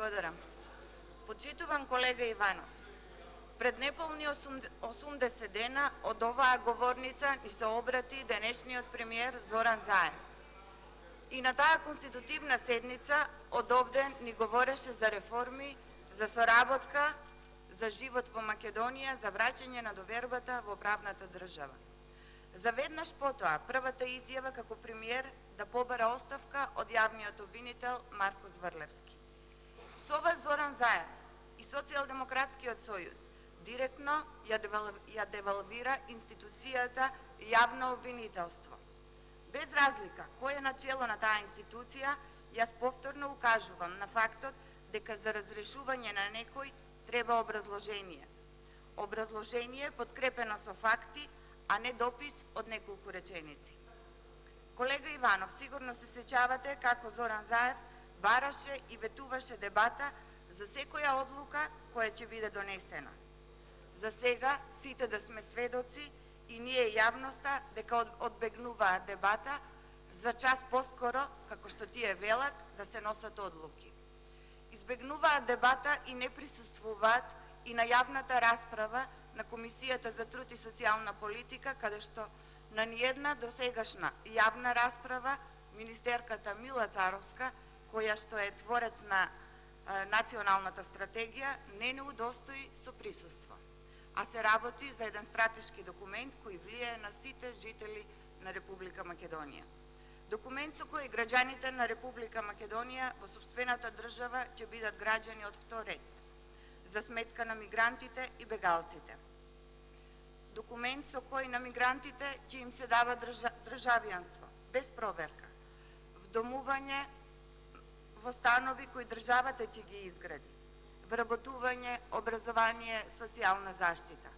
Благодарам. Почитуван колега Иванов, пред неполни 80 дена од оваа говорница ни се обрати денешниот премиер Зоран Заев. И на таа конститутивна седница од овде ни говореше за реформи, за соработка, за живот во Македонија, за враќање на довербата во правната држава. Заведнаш потоа, првата изјава како премиер да побара оставка од јавниот обвинител Марко Зврлевски. Со ова Зоран Заев и Социјалдемократскиот сојуз директно ја девалвира институцијата јавно обвинителство. Без разлика кој е начело на таа институција, јас повторно укажувам на фактот дека за разрешување на некој треба образложение. Образложение подкрепено со факти, а не допис од неколку реченици. Колега Иванов, сигурно се сеќавате како Зоран Заев бараше и ветуваше дебата за секоја одлука која ќе биде донесена. За сега сите да сме сведоци и ние јавноста дека одбегнуваат дебата за час поскоро, како што тие велат, да се носат одлуки. Избегнуваат дебата и не присуствуваат и на јавната расправа на Комисијата за труд и социјална политика, каде што на ниедна досегашна јавна расправа министерката Мила Царовска, која што е творец на националната стратегија, не удостои со присуство. А се работи за еден стратешки документ кој влијае на сите жители на Република Македонија. Документ со кој граѓаните на Република Македонија во сопствената држава ќе бидат граѓани од втор ред, за сметка на мигрантите и бегалците. Документ со кој на мигрантите ќе им се дава државјанство, без проверка, вдомување во станови кои државата ќе ги изгради, вработување, образование, социјална заштита.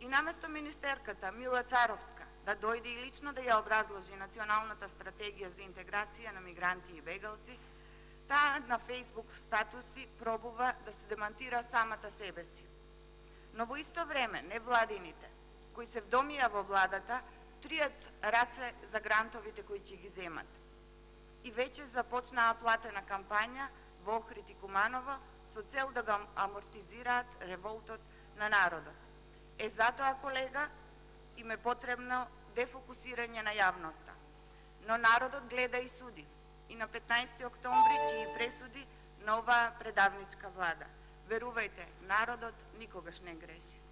И наместо министерката Мила Царовска да дојде и лично да ја образложи националната стратегија за интеграција на мигранти и бегалци, таа на Facebook статуси пробува да се демантира самата себе си. Но во исто време невладините, кои се вдомија во владата, тријат раце за грантовите кои ќе ги земат. И веќе започнаа платена кампања во Охрид и Куманово со цел да го амортизираат револтот на народот. Затоа, колега, им е потребно дефокусирање на јавноста. Но народот гледа и суди. И на 15 октомври ќе и пресуди на оваа предавничка влада. Верувајте, народот никогаш не греши.